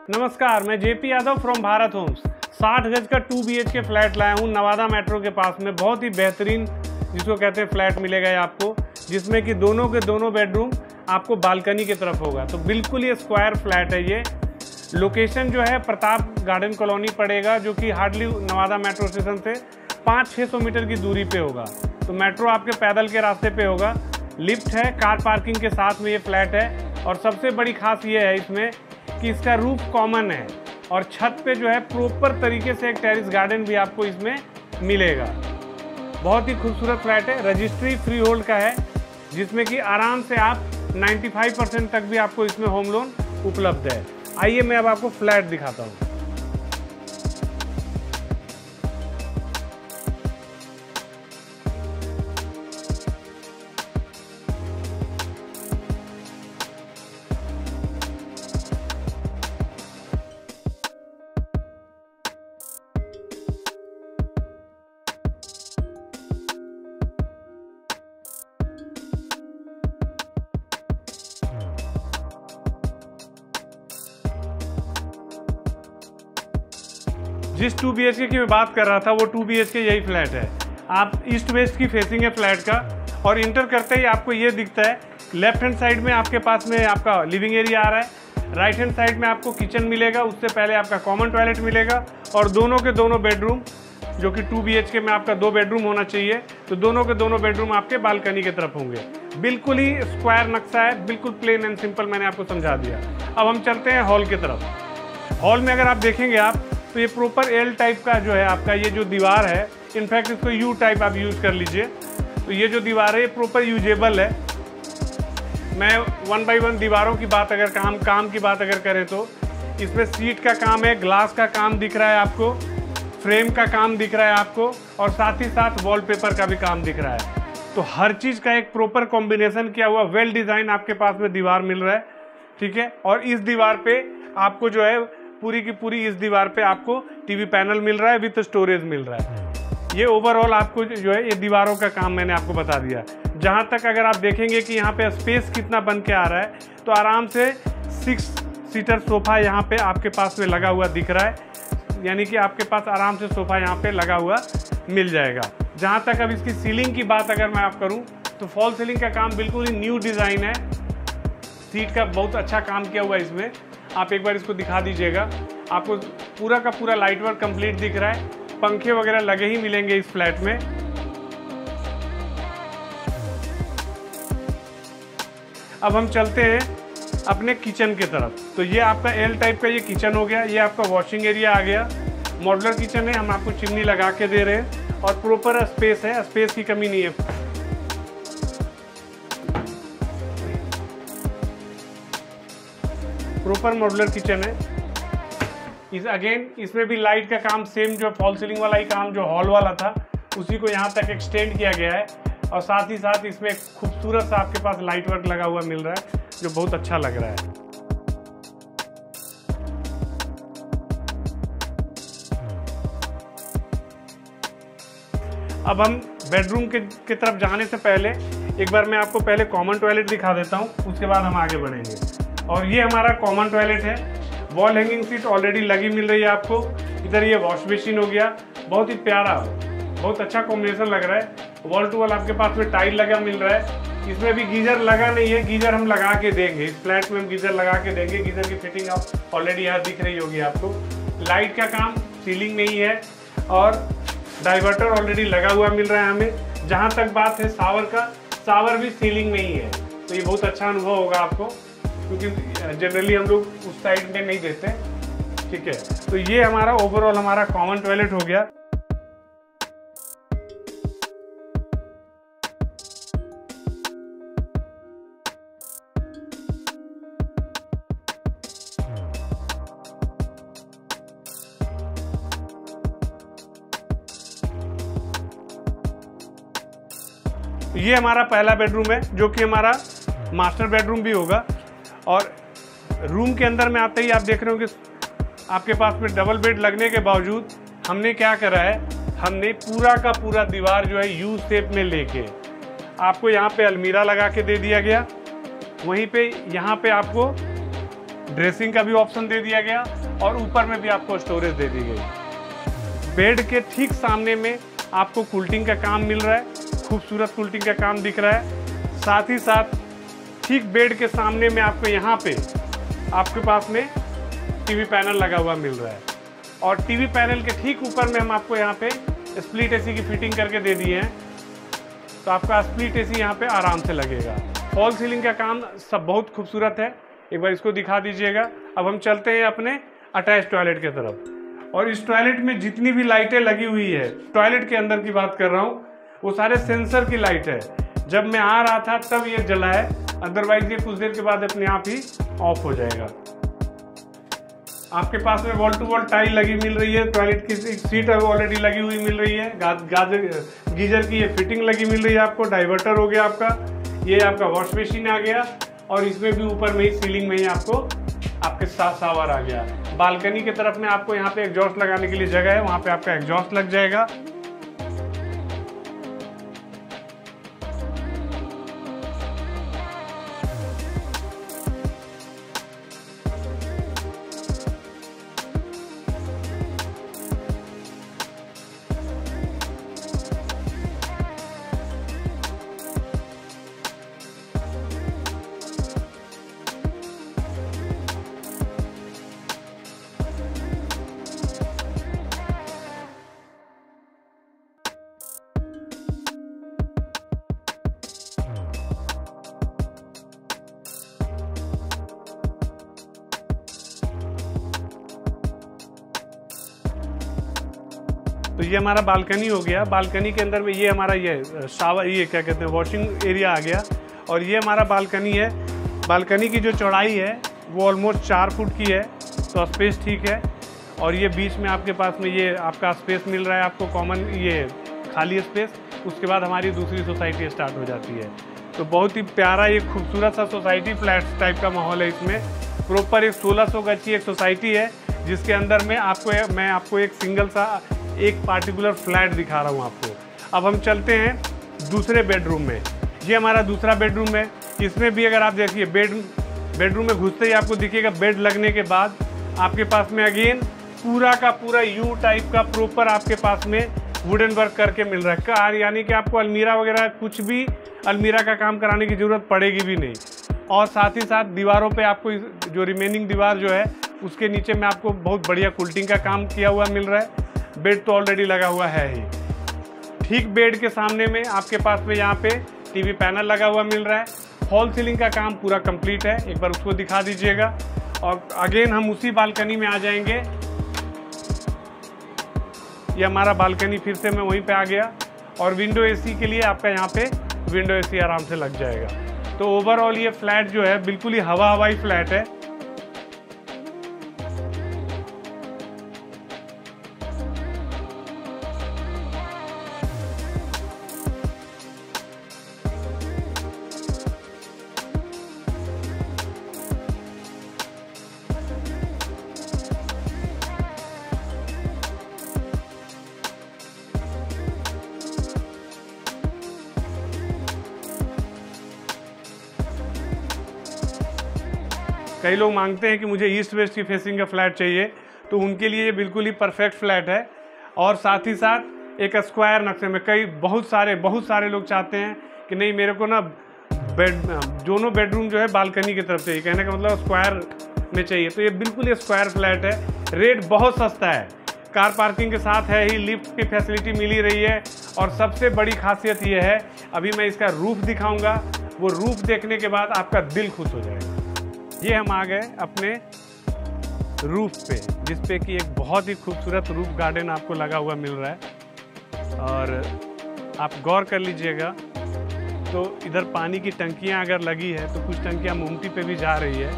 नमस्कार, मैं JP Yadav from Bharat Homes. 60 गज का 2 BHK फ्लैट लाया हूँ नवादा मेट्रो के पास में। बहुत ही बेहतरीन जिसको कहते हैं फ्लैट मिलेगा ये आपको, जिसमें कि दोनों के दोनों बेडरूम आपको बालकनी की तरफ होगा। तो बिल्कुल ये स्क्वायर फ्लैट है। ये लोकेशन जो है प्रताप गार्डन कॉलोनी पड़ेगा, जो कि हार्डली नवादा मेट्रो स्टेशन से 500-600 मीटर की दूरी पे होगा। तो मेट्रो आपके पैदल के रास्ते पे होगा। लिफ्ट है, कार पार्किंग के साथ में ये फ्लैट है। और सबसे बड़ी खास ये है इसमें कि इसका रूफ कॉमन है और छत पे जो है प्रॉपर तरीके से एक टेरेस गार्डन भी आपको इसमें मिलेगा। बहुत ही खूबसूरत फ्लैट है। रजिस्ट्री फ्री होल्ड का है, जिसमें कि आराम से आप 95% तक भी आपको इसमें होम लोन उपलब्ध है। आइए मैं अब आपको फ्लैट दिखाता हूँ। जिस 2 BHK की मैं बात कर रहा था वो 2 BHK यही फ्लैट है। आप ईस्ट वेस्ट की फेसिंग है फ्लैट का, और इंटर करते ही आपको ये दिखता है। लेफ्ट हैंड साइड में आपके पास में आपका लिविंग एरिया आ रहा है, राइट हैंड साइड में आपको किचन मिलेगा, उससे पहले आपका कॉमन टॉयलेट मिलेगा, और दोनों के दोनों बेडरूम, जो कि 2 BHK में आपका 2 बेडरूम होना चाहिए, तो दोनों के दोनों बेडरूम आपके बालकनी की तरफ होंगे। बिल्कुल ही स्क्वायर नक्शा है, बिल्कुल प्लेन एंड सिंपल मैंने आपको समझा दिया। अब हम चलते हैं हॉल की तरफ। हॉल में अगर आप देखेंगे आप, तो ये प्रॉपर एल टाइप का जो है आपका ये जो दीवार है, इनफैक्ट इसको यू टाइप आप यूज़ कर लीजिए। तो ये जो दीवार है ये प्रॉपर यूजेबल है। मैं 1 बाई 1 दीवारों की बात अगर काम की बात अगर करें तो इसमें सीट का काम है, ग्लास का काम दिख रहा है आपको, फ्रेम का काम दिख रहा है आपको, और साथ ही साथ वॉलपेपर का भी काम दिख रहा है। तो हर चीज़ का एक प्रॉपर कॉम्बिनेशन किया हुआ वेल डिज़ाइन आपके पास में दीवार मिल रहा है, ठीक है। और इस दीवार पे आपको जो है पूरी की पूरी इस दीवार पे आपको टीवी पैनल मिल रहा है विद स्टोरेज मिल रहा है। ये ओवरऑल आपको जो है ये दीवारों का काम मैंने आपको बता दिया। जहाँ तक अगर आप देखेंगे कि यहाँ पे स्पेस कितना बन के आ रहा है, तो आराम से 6 सीटर सोफ़ा यहाँ पे आपके पास में लगा हुआ दिख रहा है। यानी कि आपके पास आराम से सोफ़ा यहाँ पे लगा हुआ मिल जाएगा। जहाँ तक अब इसकी सीलिंग की बात अगर मैं आप करूँ, तो फॉल सीलिंग का काम बिल्कुल ही न्यू डिज़ाइन है। सीट का बहुत अच्छा काम किया हुआ है इसमें। आप एक बार इसको दिखा दीजिएगा, आपको पूरा का पूरा लाइट वर्क कंप्लीट दिख रहा है। पंखे वगैरह लगे ही मिलेंगे इस फ्लैट में। अब हम चलते हैं अपने किचन की तरफ। तो ये आपका एल टाइप का ये किचन हो गया। ये आपका वॉशिंग एरिया आ गया। मॉड्यूलर किचन है, हम आपको चिमनी लगा के दे रहे हैं, और प्रॉपर स्पेस है, स्पेस की कमी नहीं है। प्रॉपर मॉड्यूलर किचन है। अगेन इसमें भी लाइट का काम सेम जो फॉल सीलिंग वाला ही काम जो हॉल वाला था, उसी को यहाँ तक एक्सटेंड किया गया है। और साथ ही साथ इसमें खूबसूरत सा आपके पास लाइट वर्क लगा हुआ मिल रहा है, जो बहुत अच्छा लग रहा है। अब हम बेडरूम के तरफ जाने से पहले एक बार मैं आपको पहले कॉमन टॉयलेट दिखा देता हूँ, उसके बाद हम आगे बढ़ेंगे। और ये हमारा कॉमन टॉयलेट है। वॉल हैंगिंग सीट ऑलरेडी लगी मिल रही है आपको। इधर ये वॉश बेसिन हो गया, बहुत ही प्यारा, बहुत अच्छा कॉम्बिनेशन लग रहा है। वॉल टू वॉल आपके पास में टाइल लगा मिल रहा है। इसमें भी गीजर लगा नहीं है, गीजर हम लगा के देंगे। इस फ्लैट में हम गीजर लगा के देंगे। गीजर की फिटिंग आप ऑलरेडी यहाँ दिख रही होगी आपको। लाइट का काम सीलिंग में ही है, और डाइवर्टर ऑलरेडी लगा हुआ मिल रहा है हमें। जहाँ तक बात है शावर का, शावर भी सीलिंग में ही है। तो ये बहुत अच्छा अनुभव होगा आपको, क्योंकि जनरली हम लोग उस साइड में नहीं देते, ठीक है। तो ये हमारा ओवरऑल हमारा कॉमन टॉयलेट हो गया। ये हमारा पहला बेडरूम है, जो कि हमारा मास्टर बेडरूम भी होगा। और रूम के अंदर में आते ही आप देख रहे हो कि आपके पास में डबल बेड लगने के बावजूद हमने क्या करा है, हमने पूरा का पूरा दीवार जो है यू शेप में लेके आपको यहाँ पे अलमीरा लगा के दे दिया गया। वहीं पे यहाँ पे आपको ड्रेसिंग का भी ऑप्शन दे दिया गया और ऊपर में भी आपको स्टोरेज दे दी गई। बेड के ठीक सामने में आपको कूलिंग का काम मिल रहा है, खूबसूरत कूलिंग का काम दिख रहा है। साथ ही साथ ठीक बेड के सामने में आपको यहाँ पे आपके पास में टीवी पैनल लगा हुआ मिल रहा है और टीवी पैनल के ठीक ऊपर में हम आपको यहाँ पे स्प्लिट एसी की फिटिंग करके दे दिए हैं, तो आपका स्प्लिट एसी यहाँ पे आराम से लगेगा। फॉल सीलिंग का काम सब बहुत खूबसूरत है, एक बार इसको दिखा दीजिएगा। अब हम चलते हैं अपने अटैच टॉयलेट की तरफ। और इस टॉयलेट में जितनी भी लाइटें लगी हुई है, टॉयलेट के अंदर की बात कर रहा हूँ, वो सारे सेंसर की लाइट है। जब मैं आ रहा था तब ये जला है, अदरवाइज ये कुछ देर के बाद अपने आप ही ऑफ हो जाएगा। आपके पास में वॉल टू वॉल टाइल लगी मिल रही है, टॉयलेट की सीट ऑलरेडी लगी हुई मिल रही है, गीजर की ये फिटिंग लगी मिल रही है आपको। डाइवर्टर हो गया आपका, ये आपका वॉश बेसिन आ गया और इसमें भी ऊपर में ही सीलिंग में ही आपको आपके साथ शावर आ गया। बालकनी की तरफ में आपको यहाँ पे एग्जॉस्ट लगाने के लिए जगह है, वहाँ पे आपका एग्जॉस्ट लग जाएगा। तो ये हमारा बालकनी हो गया। बालकनी के अंदर में ये हमारा ये शावर, ये क्या कहते हैं, वॉशिंग एरिया आ गया। और ये हमारा बालकनी है। बालकनी की जो चौड़ाई है वो ऑलमोस्ट 4 फुट की है, तो स्पेस ठीक है। और ये बीच में आपके पास में ये आपका स्पेस मिल रहा है आपको, कॉमन ये खाली स्पेस। उसके बाद हमारी दूसरी सोसाइटी स्टार्ट हो जाती है। तो बहुत ही प्यारा ये खूबसूरत सा सोसाइटी फ्लैट टाइप का माहौल है इसमें। प्रॉपर एक 1600 गज की एक सोसाइटी है, जिसके अंदर में मैं आपको एक सिंगल सा एक पार्टिकुलर फ्लैट दिखा रहा हूँ आपको। अब हम चलते हैं दूसरे बेडरूम में। ये हमारा दूसरा बेडरूम है। इसमें भी अगर आप देखिए बेडरूम में घुसते ही आपको दिखेगा बेड लगने के बाद आपके पास में अगेन पूरा का पूरा यू टाइप का प्रॉपर आपके पास में वुडन वर्क करके मिल रहा है कार, यानी कि आपको अलमीरा वगैरह कुछ भी अलमीरा का काम कराने की ज़रूरत पड़ेगी भी नहीं। और साथ ही साथ दीवारों पे आपको जो रिमेनिंग दीवार जो है उसके नीचे में आपको बहुत बढ़िया कूलिंग का काम किया हुआ मिल रहा है। बेड तो ऑलरेडी लगा हुआ है ही। ठीक बेड के सामने में आपके पास में यहाँ पे टीवी पैनल लगा हुआ मिल रहा है। फॉल सीलिंग का काम पूरा कंप्लीट है, एक बार उसको दिखा दीजिएगा। और अगेन हम उसी बालकनी में आ जाएंगे। ये हमारा बालकनी फिर से मैं वहीं पे आ गया। और विंडो एसी के लिए आपका यहाँ पे विंडो एसी आराम से लग जाएगा। तो ओवरऑल ये फ्लैट जो है बिल्कुल ही हवाई फ्लैट है। कई लोग मांगते हैं कि मुझे ईस्ट वेस्ट की फेसिंग का फ्लैट चाहिए, तो उनके लिए ये बिल्कुल ही परफेक्ट फ्लैट है। और साथ ही साथ एक स्क्वायर नक्शे में बहुत सारे लोग चाहते हैं कि नहीं मेरे को ना दोनों बेडरूम जो है बालकनी की तरफ चाहिए, कहने का मतलब स्क्वायर में चाहिए। तो ये बिल्कुल ये स्क्वायर फ्लैट है। रेट बहुत सस्ता है, कार पार्किंग के साथ है ही, लिफ्ट की फैसिलिटी मिल ही रही है। और सबसे बड़ी खासियत ये है, अभी मैं इसका रूफ दिखाऊंगा, वो रूफ देखने के बाद आपका दिल खुश हो जाएगा। ये हम आ गए अपने रूफ पे, जिस पे कि एक बहुत ही खूबसूरत रूफ गार्डन आपको लगा हुआ मिल रहा है। और आप गौर कर लीजिएगा तो इधर पानी की टंकियां अगर लगी है तो कुछ टंकियां मोमटी पे भी जा रही है,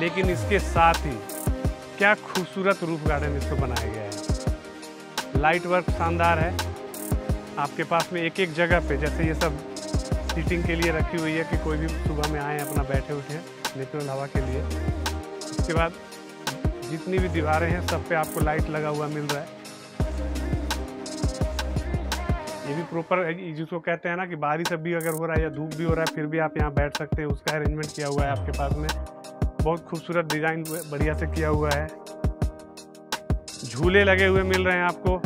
लेकिन इसके साथ ही क्या खूबसूरत रूफ गार्डन इसको बनाया गया है। लाइट वर्क शानदार है। आपके पास में एक एक जगह पे जैसे ये सब सीटिंग के लिए रखी हुई है कि कोई भी सुबह में आए अपना बैठे उठे नेचुरल हवा के लिए। उसके बाद जितनी भी दीवारें हैं सब पे आपको लाइट लगा हुआ मिल रहा है। ये भी प्रॉपर जिसको कहते हैं ना कि बारिश अभी अगर हो रहा है या धूप भी हो रहा है फिर भी आप यहाँ बैठ सकते हैं, उसका अरेंजमेंट किया हुआ है आपके पास में। बहुत खूबसूरत डिज़ाइन बढ़िया से किया हुआ है। झूले लगे हुए मिल रहे हैं आपको।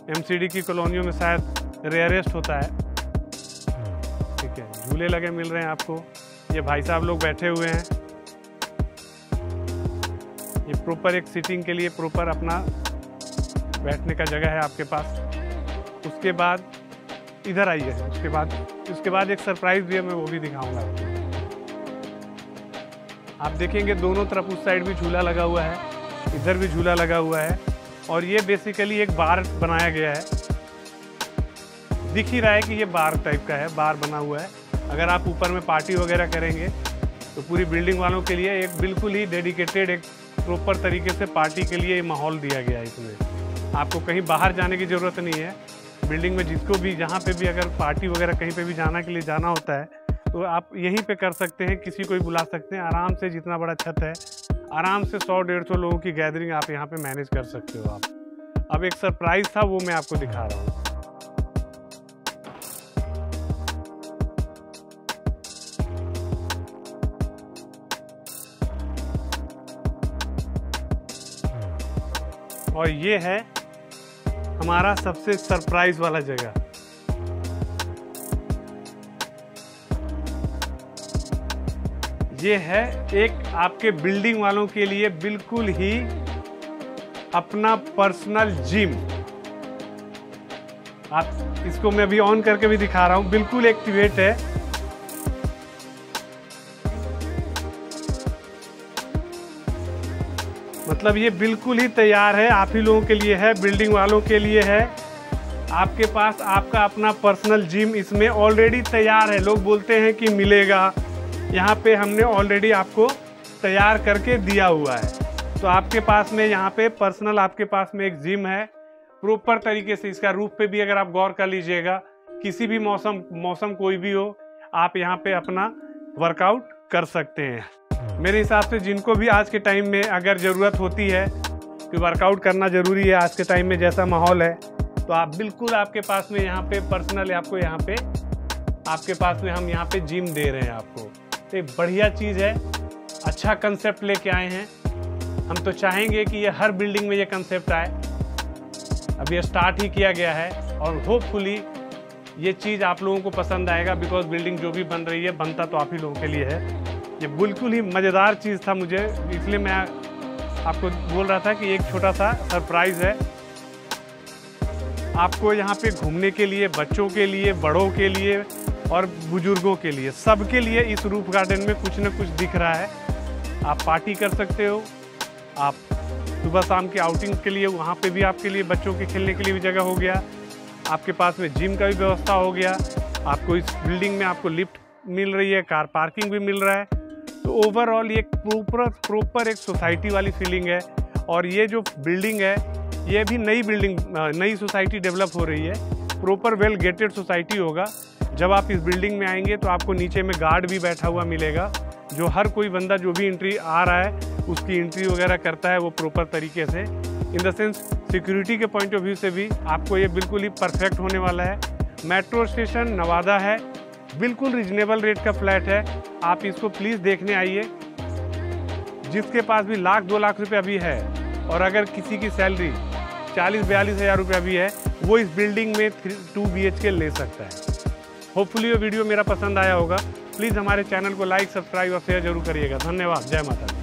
एमसीडी की कॉलोनियों में शायद रेयरेस्ट होता है। ठीक है, झूले लगे मिल रहे हैं आपको। ये भाई साहब लोग बैठे हुए हैं। ये प्रॉपर एक सिटिंग के लिए प्रॉपर अपना बैठने का जगह है आपके पास। उसके बाद इधर आइए। उसके बाद एक सरप्राइज भी है, मैं वो भी दिखाऊंगा आपको। आप देखेंगे दोनों तरफ उस साइड भी झूला लगा हुआ है, इधर भी झूला लगा हुआ है। और ये बेसिकली एक बार बनाया गया है। दिख ही रहा है कि ये बार टाइप का है, बार बना हुआ है। अगर आप ऊपर में पार्टी वगैरह करेंगे तो पूरी बिल्डिंग वालों के लिए एक बिल्कुल ही डेडिकेटेड एक प्रॉपर तरीके से पार्टी के लिए माहौल दिया गया है। इसमें आपको कहीं बाहर जाने की ज़रूरत नहीं है। बिल्डिंग में जिसको भी जहाँ पे भी अगर पार्टी वगैरह कहीं पे भी जाना के लिए जाना होता है तो आप यहीं पे कर सकते हैं, किसी को भी बुला सकते हैं आराम से। जितना बड़ा छत है, आराम से 100-150 लोगों की गैदरिंग आप यहाँ पे मैनेज कर सकते हो आप। अब एक सरप्राइज़ था, वो मैं आपको दिखा रहा हूँ। और ये है हमारा सबसे सरप्राइज वाला जगह। ये है एक आपके बिल्डिंग वालों के लिए बिल्कुल ही अपना पर्सनल जिम। आप इसको मैं अभी ऑन करके भी दिखा रहा हूं, बिल्कुल एक्टिवेट है। मतलब ये बिल्कुल ही तैयार है, आप ही लोगों के लिए है, बिल्डिंग वालों के लिए है। आपके पास आपका अपना पर्सनल जिम इसमें ऑलरेडी तैयार है। लोग बोलते हैं कि मिलेगा, यहाँ पे हमने ऑलरेडी आपको तैयार करके दिया हुआ है। तो आपके पास में यहाँ पे पर्सनल आपके पास में एक जिम है प्रॉपर तरीके से। इसका रूफ पे भी अगर आप गौर कर लीजिएगा, किसी भी मौसम कोई भी हो, आप यहाँ पे अपना वर्कआउट कर सकते हैं। मेरे हिसाब से जिनको भी आज के टाइम में अगर ज़रूरत होती है कि वर्कआउट करना ज़रूरी है आज के टाइम में जैसा माहौल है, तो आप बिल्कुल आपके पास में यहाँ पे पर्सनल आपको यहाँ पे आपके पास में हम यहाँ पे जिम दे रहे हैं आपको। तो एक बढ़िया चीज़ है, अच्छा कंसेप्ट लेके आए हैं। हम तो चाहेंगे कि ये हर बिल्डिंग में ये कंसेप्ट आए। अब ये स्टार्ट ही किया गया है और होपफुली ये चीज़ आप लोगों को पसंद आएगा। बिकॉज बिल्डिंग जो भी बन रही है, बनता तो आप ही लोगों के लिए है। ये बिल्कुल ही मज़ेदार चीज़ था मुझे, इसलिए मैं आपको बोल रहा था कि एक छोटा सा सरप्राइज़ है आपको यहाँ पे घूमने के लिए, बच्चों के लिए, बड़ों के लिए और बुजुर्गों के लिए, सबके लिए इस रूफ गार्डन में कुछ न कुछ दिख रहा है। आप पार्टी कर सकते हो, आप सुबह शाम की आउटिंग के लिए वहाँ पे भी आपके लिए बच्चों के खेलने के लिए भी जगह हो गया। आपके पास में जिम का भी व्यवस्था हो गया। आपको इस बिल्डिंग में आपको लिफ्ट मिल रही है, कार पार्किंग भी मिल रहा है। तो ओवरऑल ये प्रॉपर एक सोसाइटी वाली फीलिंग है। और ये जो बिल्डिंग है ये भी नई सोसाइटी डेवलप हो रही है। प्रॉपर वेल गेटेड सोसाइटी होगा। जब आप इस बिल्डिंग में आएंगे तो आपको नीचे में गार्ड भी बैठा हुआ मिलेगा, जो हर कोई बंदा जो भी एंट्री आ रहा है उसकी एंट्री वगैरह करता है वो प्रॉपर तरीके से। इन द सेंस सिक्योरिटी के पॉइंट ऑफ व्यू से भी आपको ये बिल्कुल ही परफेक्ट होने वाला है। मेट्रो स्टेशन नवादा है, बिल्कुल रिजनेबल रेट का फ्लैट है। आप इसको प्लीज़ देखने आइए। जिसके पास भी 1-2 लाख रुपये अभी है और अगर किसी की सैलरी 40-42 हज़ार रुपये अभी है, वो इस बिल्डिंग में 2 BHK ले सकता है। होपफुली ये वीडियो मेरा पसंद आया होगा। प्लीज़ हमारे चैनल को लाइक, सब्सक्राइब और शेयर जरूर करिएगा। धन्यवाद। जय माता दी।